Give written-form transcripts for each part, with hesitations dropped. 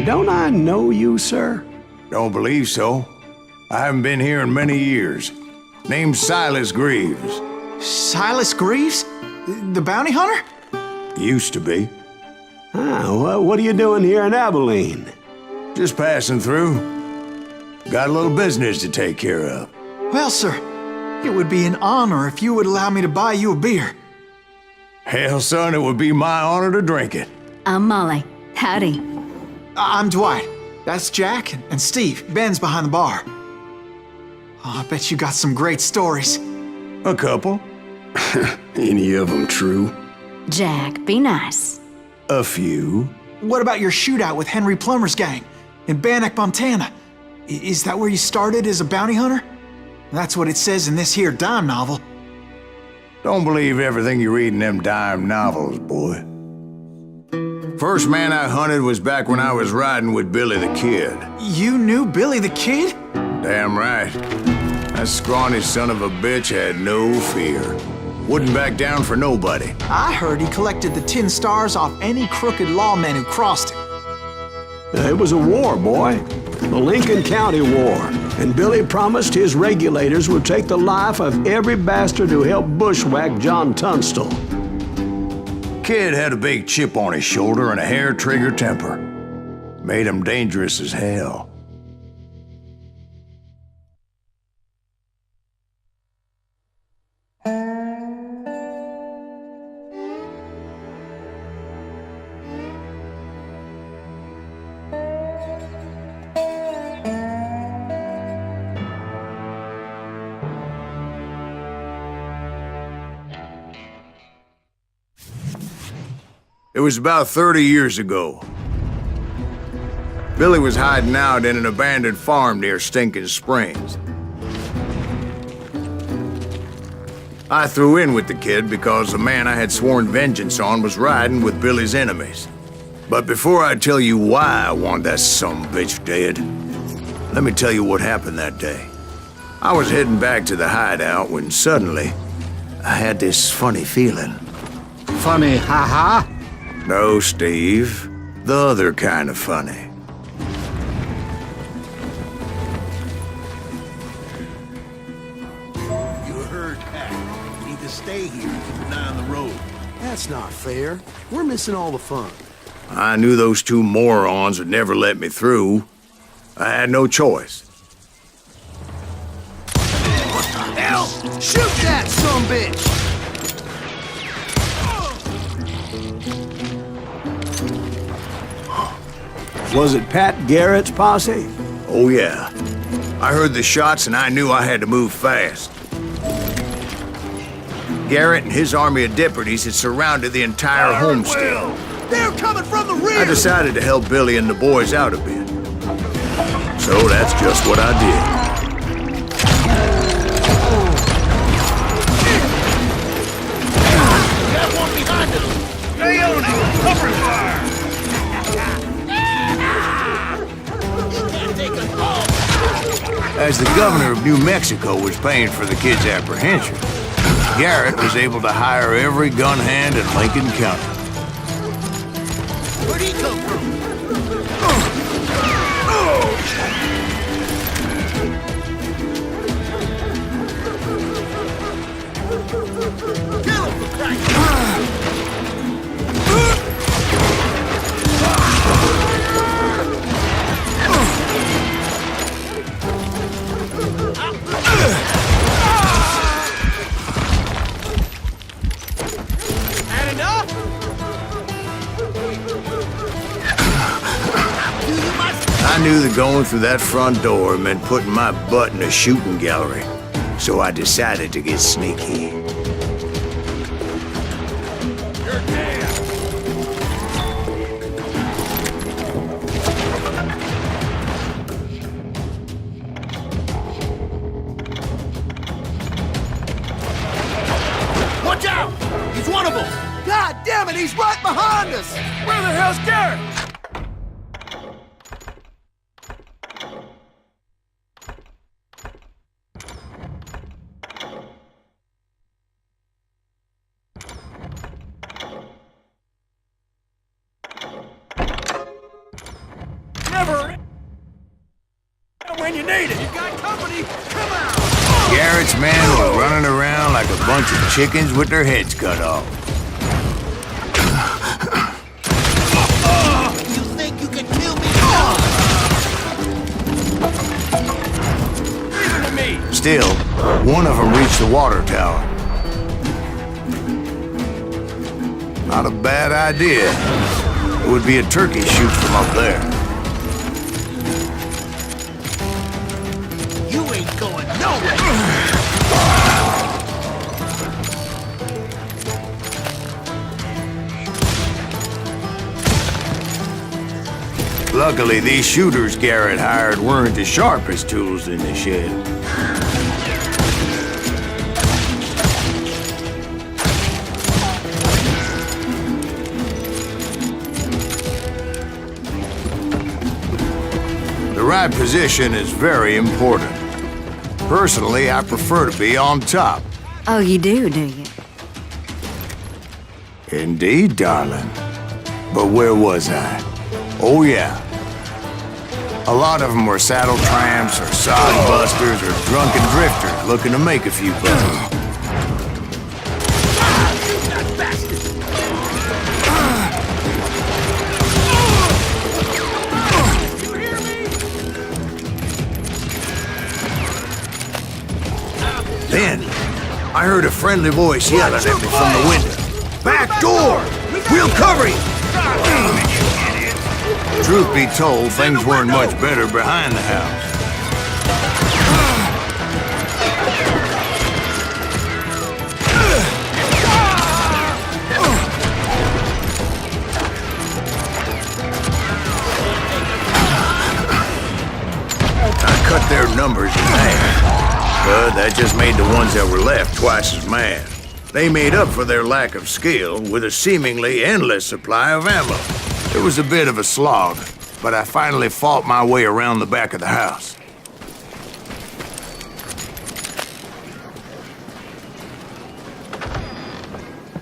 Don't I know you, sir? Don't believe so. I haven't been here in many years. Name's Silas Greaves. Silas Greaves? The bounty hunter? Used to be. Ah, what are you doing here in Abilene? Just passing through. Got a little business to take care of. Well, sir, it would be an honor if you would allow me to buy you a beer. Hell, son, it would be my honor to drink it. I'm Molly. Howdy. I'm Dwight. That's Jack and Steve. Ben's behind the bar. Oh, I bet you got some great stories. A couple. Any of them true? Jack, be nice. A few. What about your shootout with Henry Plummer's gang in Bannock, Montana? Is that where you started as a bounty hunter? That's what it says in this here dime novel. Don't believe everything you read in them dime novels, boy. First man I hunted was back when I was riding with Billy the Kid. You knew Billy the Kid? Damn right. That scrawny son of a bitch had no fear. Wouldn't back down for nobody. I heard he collected the 10 stars off any crooked lawman who crossed him. It was a war, boy. The Lincoln County War. And Billy promised his regulators would take the life of every bastard who helped bushwhack John Tunstall. Kid had a big chip on his shoulder and a hair-trigger temper. Made him dangerous as hell. It was about 30 years ago. Billy was hiding out in an abandoned farm near Stinking Springs. I threw in with the kid because the man I had sworn vengeance on was riding with Billy's enemies. But before I tell you why I want that sumbitch dead, let me tell you what happened that day. I was heading back to the hideout when suddenly I had this funny feeling. Funny, ha-ha? No, Steve. The other kind of funny. You heard Pat. You need to stay here. Keep an eye on the road. That's not fair. We're missing all the fun. I knew those two morons would never let me through. I had no choice. What the hell? Shoot that sumbitch! Was it Pat Garrett's posse? Oh, yeah. I heard the shots and I knew I had to move fast. Garrett and his army of deputies had surrounded the entire homestead. They're coming from the rear! I decided to help Billy and the boys out a bit. So that's just what I did. Got one behind us! Stay on it! Cover fire! As the governor of New Mexico was paying for the kid's apprehension, Garrett was able to hire every gun hand in Lincoln County. Where'd he come from? Kill him, for Christ's sake! I knew that going through that front door meant putting my butt in a shooting gallery, so I decided to get sneaky. You're dead! Watch out! He's one of them! God damn it, he's right behind us! Where the hell's Garrett? made it! You got company! Come out! Garrett's men were running around like a bunch of chickens with their heads cut off. You think you can kill me? Leave it to me! Still, one of them reached the water tower. Not a bad idea. It would be a turkey shoot from up there. You ain't going nowhere! Luckily, these shooters Garrett hired weren't the sharpest tools in the shed. The right position is very important. Personally, I prefer to be on top. Oh, you do you? Indeed, darling. But where was I? Oh, yeah. A lot of them were saddle tramps or sod busters or drunken drifters looking to make a few bucks. Then, I heard a friendly voice yelling at me from the window. Back door! We'll cover you! Truth be told, things weren't much better behind the house. I cut their numbers in half, but that just made the ones that were left twice as mad. They made up for their lack of skill with a seemingly endless supply of ammo. It was a bit of a slog, but I finally fought my way around the back of the house.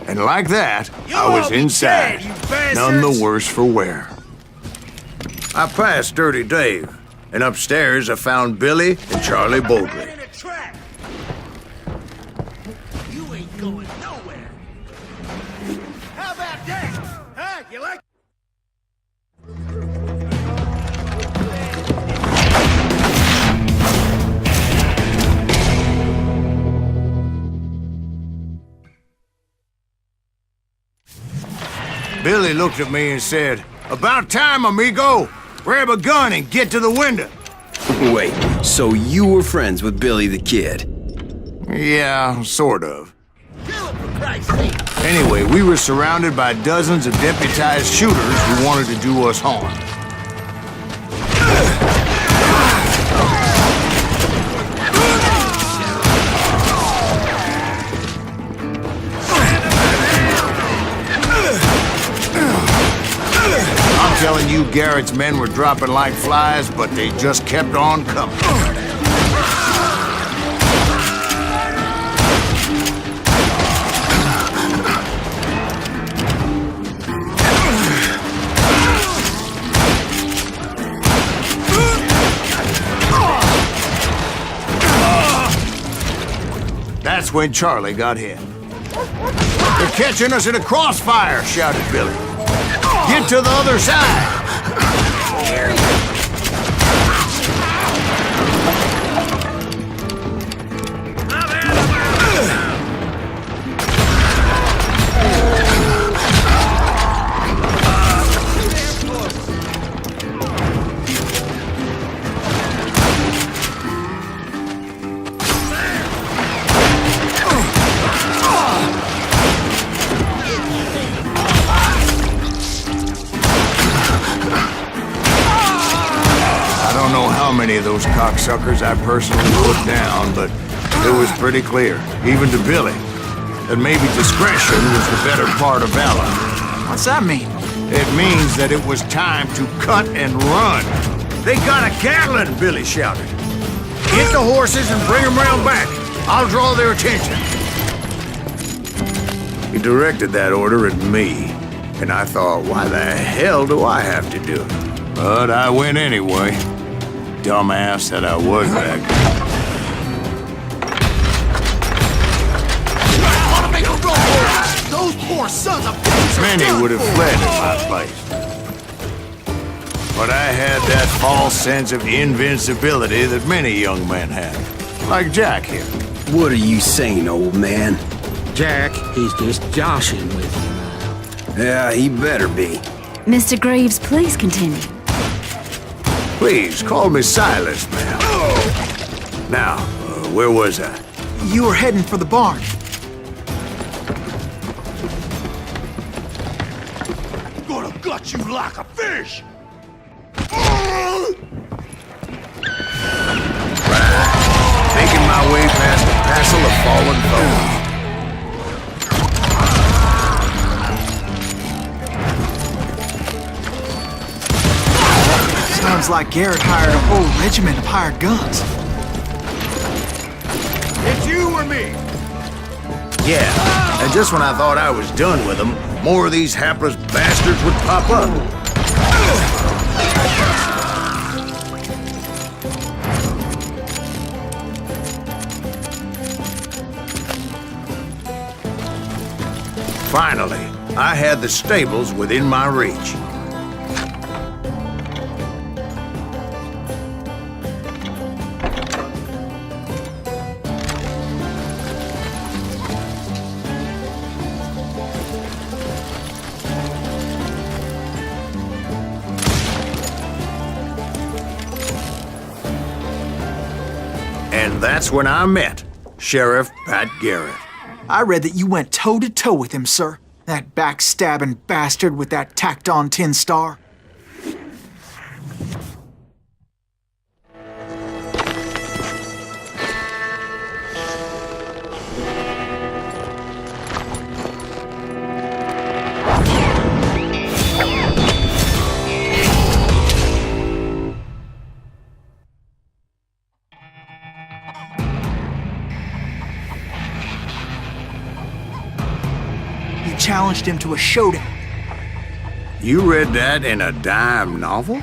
And like that, I was inside, none the worse for wear. I passed Dirty Dave, and upstairs I found Billy and Charlie Boldly. In a trap! You ain't going nowhere! How about that? Huh? You like? Billy looked at me and said, "About time, amigo! Grab a gun and get to the window." Wait, so you were friends with Billy the Kid? Yeah, sort of. Kill him, for Christ's sake! Anyway, we were surrounded by dozens of deputized shooters who wanted to do us harm. I'm telling you, Garrett's men were dropping like flies, but they just kept on coming. That's when Charlie got hit. "They're catching us in a crossfire!" shouted Billy. "Get to the other side!" Many of those cocksuckers I personally put down, but it was pretty clear, even to Billy, that maybe discretion was the better part of valor. What's that mean? It means that it was time to cut and run. "They got a Gatling!" Billy shouted. "Get the horses and bring them round back. I'll draw their attention." He directed that order at me, and I thought, why the hell do I have to do it? But I went anyway. dumbass that I was back Wanna make a run? Those poor sons of bitches are Many done would have for. fled in my place. But I had that false sense of invincibility that many young men have. Like Jack here. What are you saying, old man? Jack, he's just joshing with you. Yeah, he better be. Mr. Greaves, please continue. Please, call me Silas, man. Now, where was I? You were heading for the barn. Gonna gut you like a fish! Making my way past a passel of fallen foes. Sounds like Garrett hired a whole regiment of hired guns. It's you or me! Yeah, and just when I thought I was done with them, more of these hapless bastards would pop up. Finally, I had the stables within my reach. And that's when I met Sheriff Pat Garrett. I read that you went toe-to-toe with him, sir. That backstabbing bastard with that tacked-on tin star. You challenged him to a showdown. You read that in a dime novel?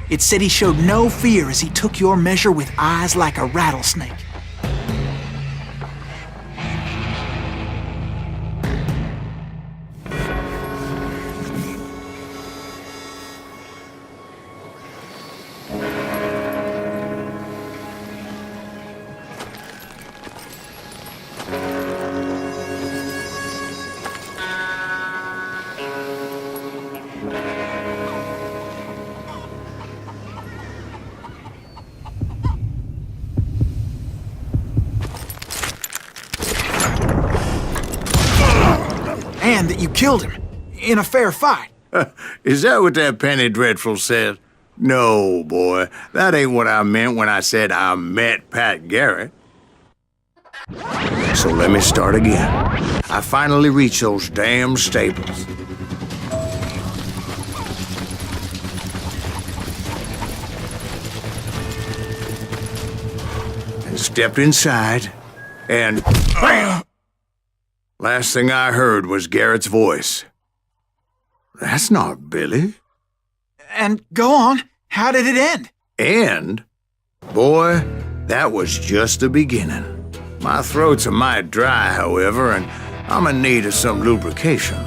It said he showed no fear as he took your measure with eyes like a rattlesnake. And that you killed him in a fair fight. Is that what that penny dreadful said? No, boy. That ain't what I meant when I said I met Pat Garrett. So let me start again. I finally reached those damn stables. And stepped inside, and BAM! Last thing I heard was Garrett's voice. That's not Billy. And go on, how did it end? And, boy, that was just the beginning. My throat's a mite dry, however, and I'm in need of some lubrication.